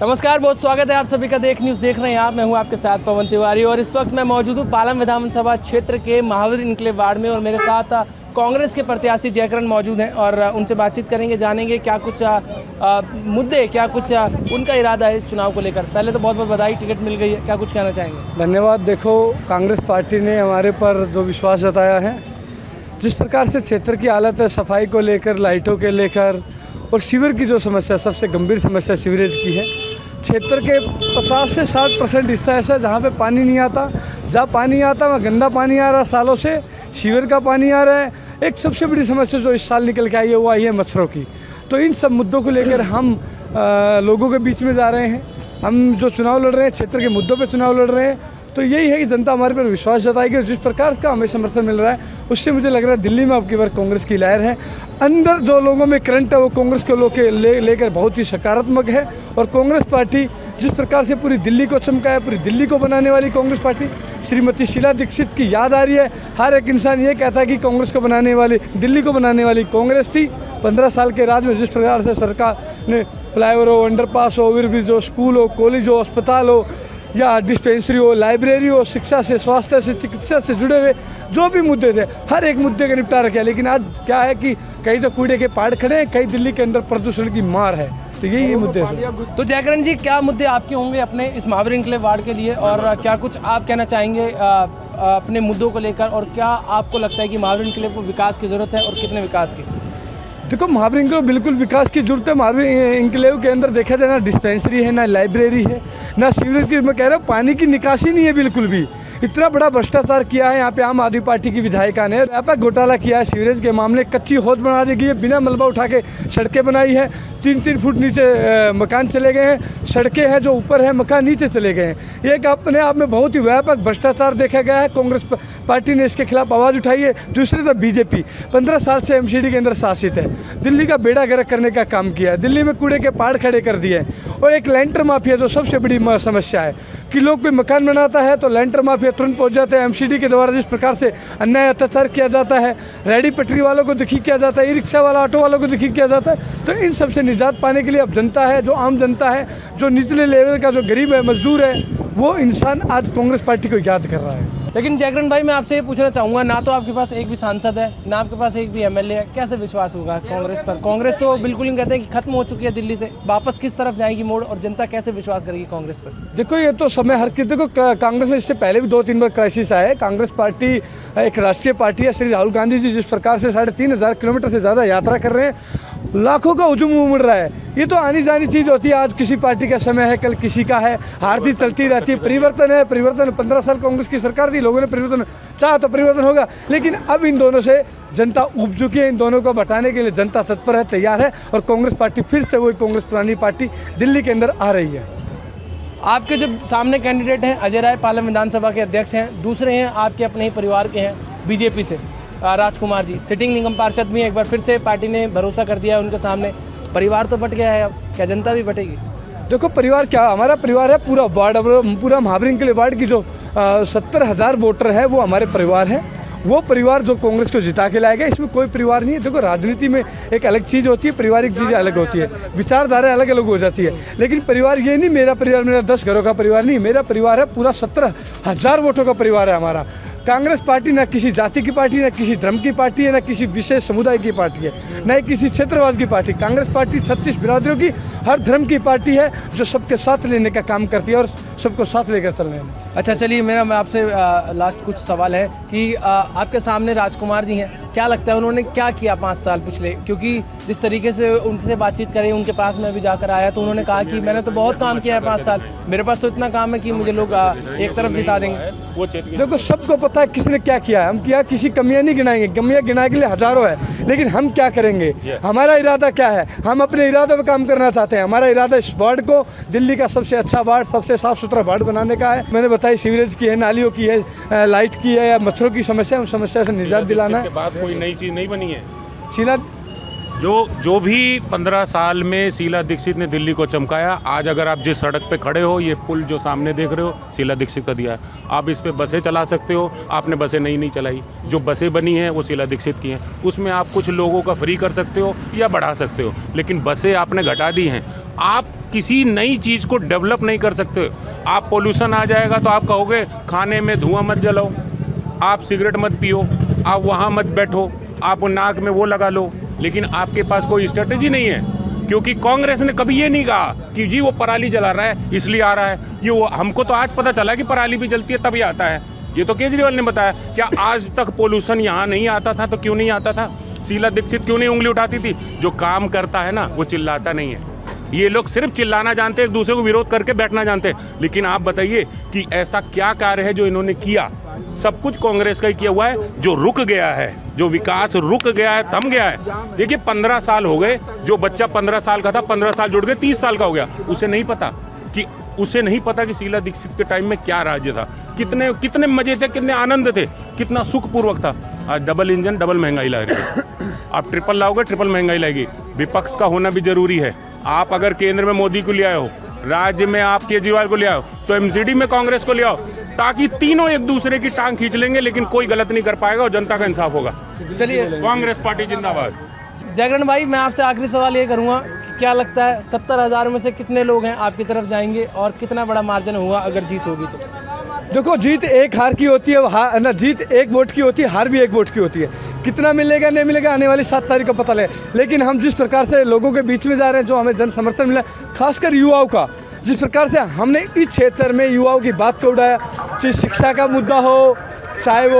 नमस्कार, बहुत स्वागत है आप सभी का देख न्यूज़ देख रहे हैं आप। मैं हूं आपके साथ पवन तिवारी और इस वक्त मैं मौजूद हूं पालम विधानसभा क्षेत्र के महावीर इनक्लेव वार्ड में और मेरे साथ कांग्रेस के प्रत्याशी जयकरण मौजूद हैं और उनसे बातचीत करेंगे, जानेंगे क्या कुछ मुद्दे, क्या कुछ उनका इरादा है इस चुनाव को लेकर। पहले तो बहुत बहुत बधाई, टिकट मिल गई है, क्या कुछ कहना चाहेंगे? धन्यवाद। देखो, कांग्रेस पार्टी ने हमारे पर जो विश्वास जताया है, जिस प्रकार से क्षेत्र की हालत है, सफाई को लेकर, लाइटों के लेकर और सीवर की जो समस्या, सबसे गंभीर समस्या सीवरेज की है। क्षेत्र के 50 से 60% हिस्सा ऐसा जहाँ पे पानी नहीं आता, जहाँ पानी आता वहाँ गंदा पानी आ रहा है, सालों से सीवर का पानी आ रहा है। एक सबसे बड़ी समस्या जो इस साल निकल के आई है वो आई है मच्छरों की। तो इन सब मुद्दों को लेकर हम लोगों के बीच में जा रहे हैं। हम जो चुनाव लड़ रहे हैं, क्षेत्र के मुद्दों पर चुनाव लड़ रहे हैं, तो यही है कि जनता हमारे पर विश्वास जताएगी। जिस प्रकार का हमें समर्थन मिल रहा है उससे मुझे लग रहा है दिल्ली में अब की बार कांग्रेस की लहर है। अंदर जो लोगों में करंट है वो कांग्रेस को लेकर बहुत ही सकारात्मक है। और कांग्रेस पार्टी जिस प्रकार से पूरी दिल्ली को चमकाया, पूरी दिल्ली को बनाने वाली कांग्रेस पार्टी, श्रीमती शीला दीक्षित की याद आ रही है। हर एक इंसान ये कहता है कि कांग्रेस को बनाने वाली, दिल्ली को बनाने वाली कांग्रेस थी। 15 साल के राज में जिस प्रकार से सरकार ने फ्लाईओवर हो, अंडरपास हो, ओवरब्रिज हो, स्कूल हो, कॉलेज हो, अस्पताल हो या डिस्पेंसरी हो, लाइब्रेरी हो, शिक्षा से, स्वास्थ्य से, चिकित्सा से जुड़े हुए जो भी मुद्दे थे, हर एक मुद्दे का निपटारा किया। लेकिन आज क्या है कि कहीं तो कूड़े के पहाड़ खड़े हैं, कहीं दिल्ली के अंदर प्रदूषण की मार है। तो यही मुद्दे हैं। तो जयकरण जी, क्या मुद्दे आपके होंगे अपने इस महावीर इनक्लेव वार्ड के लिए और क्या कुछ आप कहना चाहेंगे अपने मुद्दों को लेकर, और क्या आपको लगता है कि महावीर इनक्लेव को विकास की ज़रूरत है और कितने विकास की? देखो, महावीर इनक्लेव बिल्कुल विकास की जरूरत है। महावीर इनक्लेव के अंदर देखा जाए ना डिस्पेंसरी है, ना लाइब्रेरी है, ना सीवरेज की, मैं कह रहा हूँ पानी की निकासी नहीं है बिल्कुल भी। इतना बड़ा भ्रष्टाचार किया है यहाँ पे आम आदमी पार्टी की विधायिका ने, व्यापक घोटाला किया है सीवरेज के मामले। कच्ची हौद बना दी गई है, बिना मलबा उठा के सड़कें बनाई है। 3-3 फुट नीचे मकान चले गए हैं, सड़कें हैं जो ऊपर है, मकान नीचे चले गए हैं। एक अपने आप में बहुत ही व्यापक भ्रष्टाचार देखा गया है। कांग्रेस पार्टी ने इसके खिलाफ आवाज़ उठाई है। दूसरी तरफ बीजेपी 15 साल से एमसीडी के अंदर शासित है, दिल्ली का बेड़ा गर्क करने का काम किया है, दिल्ली में कूड़े के पहाड़ खड़े कर दिए हैं। और एक लैंटर माफिया जो सबसे बड़ी समस्या है कि लोग कोई मकान बनाता है तो लैंटर माफिया तुरंत पहुंच जाते हैं। एमसीडी के द्वारा जिस प्रकार से अन्याय अत्याचार किया जाता है, रेडी पटरी वालों को दुखी किया जाता है, ई रिक्शा वाला, ऑटो वालों को दुखी किया जाता है। तो इन सबसे निजात पाने के लिए अब जनता है, जो आम जनता है, जो निचले लेवल का जो गरीब है, मजदूर है, वो इंसान आज कांग्रेस पार्टी को याद कर रहा है। लेकिन जयकरण भाई, मैं आपसे ये पूछना चाहूँगा, ना तो आपके पास एक भी सांसद है, ना आपके पास एक भी एमएलए है, कैसे विश्वास होगा कांग्रेस पर? कांग्रेस तो बिल्कुल नहीं कहते हैं कि खत्म हो चुकी है दिल्ली से, वापस किस तरफ जाएगी मोड़, और जनता कैसे विश्वास करेगी कांग्रेस पर? देखो, ये तो समय हर किसी को, कांग्रेस में इससे पहले भी 2-3 बार क्राइसिस आए। कांग्रेस पार्टी एक राष्ट्रीय पार्टी है। श्री राहुल गांधी जी जिस प्रकार से 3,500 किलोमीटर से ज़्यादा यात्रा कर रहे हैं, लाखों का हुजूम उमड़ रहा है। ये तो आनी जानी चीज़ होती है। आज किसी पार्टी का समय है, कल किसी का है, हार जीत चलती रहती है। परिवर्तन है, परिवर्तन 15 साल कांग्रेस की सरकार थी, लोगों ने परिवर्तन चाहा तो परिवर्तन होगा। लेकिन अब इन दोनों से जनता उब चुकी है, इन दोनों को हटाने के लिए जनता तत्पर है, तैयार है। और कांग्रेस पार्टी फिर से वही कांग्रेस पुरानी पार्टी दिल्ली के अंदर आ रही है। आपके जो सामने कैंडिडेट हैं अजय राय, पालम विधानसभा के अध्यक्ष हैं, दूसरे हैं आपके अपने ही परिवार के हैं बीजेपी से राजकुमार जी, सिटिंग निगम पार्षद भी हैं। एक बार फिर से पार्टी ने भरोसा कर दिया है उनके सामने। परिवार तो बट गया है, अब क्या जनता भी बटेगी? देखो, परिवार क्या, हमारा परिवार है पूरा वार्ड, पूरा महावीर इनक्लेव वार्ड की जो 70,000 वोटर है वो हमारे परिवार है। वो परिवार जो कांग्रेस को जिता के लाएगा, इसमें कोई परिवार नहीं है। देखो, राजनीति में एक अलग चीज़ होती है, पारिवारिक चीज़ें अलग होती है, विचारधारा अलग अलग हो जाती है। लेकिन परिवार ये नहीं, मेरा परिवार मेरा 10 घरों का परिवार नहीं, मेरा परिवार है पूरा 70,000 वोटों का परिवार है हमारा। कांग्रेस पार्टी ना किसी जाति की पार्टी, ना किसी धर्म की पार्टी है, ना किसी विशेष समुदाय की पार्टी है, न ही किसी क्षेत्रवाद की पार्टी। कांग्रेस पार्टी 36 बिरादरियों की, हर धर्म की पार्टी है, जो सबके साथ लेने का काम करती है और सबको साथ लेकर चलने में। अच्छा, चलिए, मेरा मैं आपसे लास्ट कुछ सवाल है कि आपके सामने राजकुमार जी हैं, क्या लगता है उन्होंने क्या किया 5 साल पिछले? क्योंकि जिस तरीके से उनसे बातचीत करें, उनके पास मैं अभी जाकर आया तो उन्होंने कहा कि मैंने तो बहुत काम किया है 5 साल, मेरे पास तो इतना काम है कि मुझे लोग एक तरफ जिता देंगे। देखो, सबको पता है किसने क्या किया है। हम क्या किसी कमियां नहीं गिनाएंगे, कमियां गिनाने के लिए हजारों है, लेकिन हम क्या करेंगे, हमारा इरादा क्या है, हम अपने इरादों पर काम करना चाहते हैं। हमारा इरादा इस वार्ड को दिल्ली का सबसे अच्छा वार्ड, सबसे साफ सुथरा वार्ड बनाने का है। मैंने बताई, सीवरेज की है, नालियों की है, लाइट की है, या मच्छरों की समस्या, उन समस्या से निजात दिलाना है। कोई नई चीज नहीं बनी है। जो भी 15 साल में शीला दीक्षित ने दिल्ली को चमकाया, आज अगर आप जिस सड़क पे खड़े हो, ये पुल जो सामने देख रहे हो शीला दीक्षित का दिया है। आप इस पे बसें चला सकते हो, आपने बसें नहीं चलाई, जो बसें बनी हैं वो शीला दीक्षित की हैं। उसमें आप कुछ लोगों का फ्री कर सकते हो या बढ़ा सकते हो, लेकिन बसें आपने घटा दी हैं। आप किसी नई चीज़ को डेवलप नहीं कर सकते। आप पोल्यूशन आ जाएगा तो आप कहोगे खाने में धुआं मत जलाओ, आप सिगरेट मत पियो, आप वहाँ मत बैठो, आप नाक में वो लगा लो, लेकिन आपके पास कोई स्ट्रेटजी नहीं है। क्योंकि कांग्रेस ने कभी ये नहीं कहा कि जी वो पराली जला रहा है इसलिए आ रहा है, ये वो हमको तो आज पता चला कि पराली भी जलती है तभी आता है। ये तो केजरीवाल ने बताया। क्या आज तक पोल्यूशन यहाँ नहीं आता था? तो क्यों नहीं आता था? शीला दीक्षित क्यों नहीं उंगली उठाती थी? जो काम करता है ना वो चिल्लाता नहीं है। ये लोग सिर्फ चिल्लाना जानते हैं, एक दूसरे को विरोध करके बैठना जानते हैं। लेकिन आप बताइए कि ऐसा क्या कार्य है जो इन्होंने किया? सब कुछ कांग्रेस का ही किया हुआ है। जो रुक गया है, जो विकास रुक गया है, थम गया है। देखिए 15 साल हो गए, जो बच्चा 15 साल का था 15 साल जुड़ गए 30 साल का हो गया। उसे नहीं पता कि शीला दीक्षित के टाइम में क्या राज्य था, कितने मजे थे, कितने आनंद थे, कितना सुखपूर्वक था। आज डबल इंजन डबल महंगाई ला रही है। आप ट्रिपल लाओगे ट्रिपल महंगाई लाएगी। विपक्ष का होना भी जरूरी है। आप अगर केंद्र में मोदी को ले आए हो, राज्य में आप केजरीवाल को ले आओ, तो एमसीडी में कांग्रेस को ले आओ, ताकि तीनों एक दूसरे की टांग खींच लेंगे, लेकिन कोई गलत नहीं कर पाएगा और जनता का इंसाफ होगा। चलिए, कांग्रेस पार्टी जिंदाबाद। जागरण भाई, मैं आपसे आखिरी सवाल ये करूँगा कि क्या लगता है 70,000 में से कितने लोग हैं आपकी तरफ जाएंगे और कितना बड़ा मार्जिन होगा अगर जीत होगी तो? देखो, जीत एक हार की होती है, ना जीत एक वोट की होती है, हार भी एक वोट की होती है। कितना मिलेगा नहीं मिलेगा आने वाली 7 तारीख को पता लगे। लेकिन हम जिस प्रकार से लोगों के बीच में जा रहे हैं, जो हमें जन समर्थन मिला, खासकर युवाओं का, जिस प्रकार से हमने इस क्षेत्र में युवाओं की बात को उठाया, चाहे शिक्षा का मुद्दा हो, चाहे वो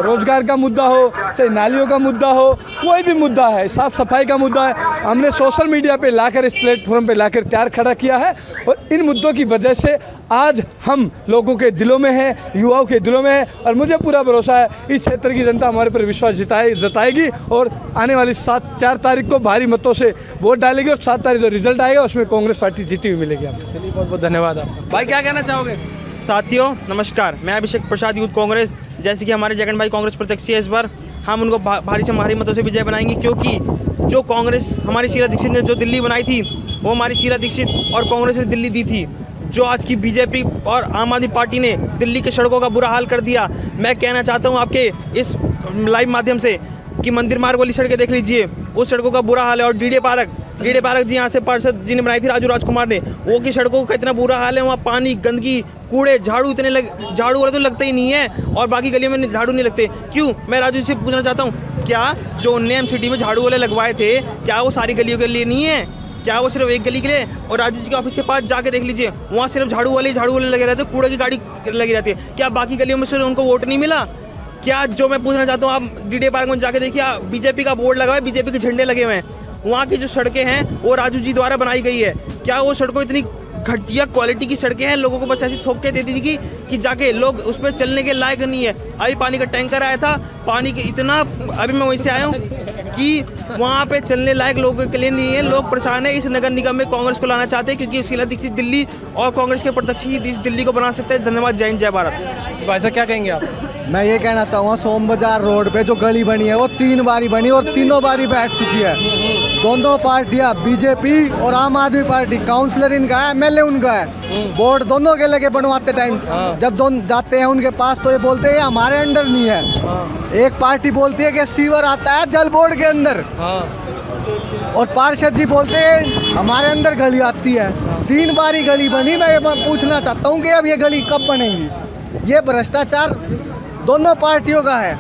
रोजगार का मुद्दा हो, चाहे नालियों का मुद्दा हो, कोई भी मुद्दा है, साफ सफाई का मुद्दा है, हमने सोशल मीडिया पे लाकर, इस प्लेटफॉर्म पे लाकर तैयार खड़ा किया है। और इन मुद्दों की वजह से आज हम लोगों के दिलों में है, युवाओं के दिलों में है। और मुझे पूरा भरोसा है इस क्षेत्र की जनता हमारे पर विश्वास जताएगी और आने वाली 4 तारीख को भारी मतों से वोट डालेगी और 7 तारीख जो रिजल्ट आएगा उसमें कांग्रेस पार्टी जीती हुई मिलेगी आपको। चलिए, बहुत बहुत धन्यवाद आपका। भाई, क्या कहना चाहोगे? साथियों नमस्कार, मैं अभिषेक प्रसाद, यूथ कांग्रेस। जैसे कि हमारे जगन भाई कांग्रेस प्रत्याशी है, इस बार हम उनको भारी से भारी मतों से विजय बनाएंगे, क्योंकि जो कांग्रेस हमारी शीला दीक्षित ने जो दिल्ली बनाई थी, वो हमारी शीला दीक्षित और कांग्रेस ने दिल्ली दी थी। जो आज की बीजेपी और आम आदमी पार्टी ने दिल्ली के सड़कों का बुरा हाल कर दिया। मैं कहना चाहता हूँ आपके इस लाइव माध्यम से कि मंदिर मार्ग वाली सड़कें देख लीजिए, उस सड़कों का बुरा हाल है। और डीडे पार्क जी यहाँ से पार्षद जी ने बनाई थी, राजू राजकुमार ने, वो की सड़कों का इतना बुरा हाल है। वहाँ पानी, गंदगी, कूड़े, झाड़ू झाड़ू वाले तो लगते ही नहीं है, और बाकी गलियों में झाड़ू नहीं लगते। क्यों? मैं राजू जी से पूछना चाहता हूँ, क्या जो उनने एमसीडी में झाड़ू वाले लगवाए थे, क्या वो सारी गलियों के लिए नहीं है? क्या वो सिर्फ एक गली के लिए? और राजू जी के ऑफिस के पास जाके देख लीजिए, वहाँ सिर्फ झाड़ू वाले लगे रहते, कूड़े की गाड़ी लगी रहती है। क्या बाकी गलियों में सिर्फ उनको वोट नहीं मिला? क्या, जो मैं पूछना चाहता हूँ, आप डीडे पार्क में जाके देखिए, बीजेपी का बोर्ड लगा हुआ है, बीजेपी के झंडे लगे हुए हैं। वहाँ की जो सड़कें हैं वो राजू जी द्वारा बनाई गई है। क्या वो सड़कों इतनी घटिया क्वालिटी की सड़कें हैं? लोगों को बस ऐसी थोप के दे दी कि जाके लोग उस पर चलने के लायक नहीं है। अभी पानी का टैंकर आया था, पानी के इतना, अभी मैं वहीं से आया हूँ कि वहाँ पे चलने लायक लोगों के लिए नहीं है। लोग परेशान है। इस नगर निगम में कांग्रेस को लाना चाहते हैं, क्योंकि शीला दीक्षित दिल्ली और कांग्रेस के प्रत्याशी इस दिल्ली को बना सकते हैं। धन्यवाद। जय हिंद, जय भारत। भाई साहब, क्या कहेंगे आप? मैं ये कहना चाहूँगा, सोम बाजार रोड पे जो गली बनी है वो 3 बारी बनी और तीनों बारी बैठ चुकी है। दोनों पार्टियां, बीजेपी और आम आदमी पार्टी, काउंसलर इनका है, एमएलए उनका है, बोर्ड दोनों के लगे बनवाते टाइम। जब दोनों जाते हैं उनके पास तो ये बोलते हैं हमारे अंडर नहीं है। एक पार्टी बोलती है कि सीवर आता है जल बोर्ड के अंदर, और पार्षद जी बोलते हैं हमारे अंदर गली आती है। 3 बारी गली बनी। मैं पूछना चाहता हूँ कि अब ये गली कब बनेगी? ये भ्रष्टाचार दोनों पार्टियों का है।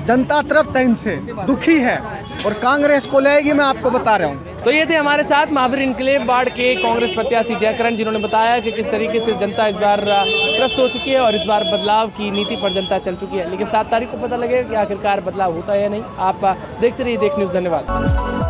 जनता तरफ तैन से दुखी है और कांग्रेस को लेगी, मैं आपको बता रहा हूँ। तो ये थे हमारे साथ महावीर इनकलेव वार्ड के कांग्रेस प्रत्याशी जयकरण, जिन्होंने बताया कि किस तरीके से जनता इस बार त्रस्त हो चुकी है और इस बार बदलाव की नीति पर जनता चल चुकी है। लेकिन 7 तारीख को पता लगेगा कि आखिरकार बदलाव होता है या नहीं। आप देखते रहिए देख न्यूज़। धन्यवाद।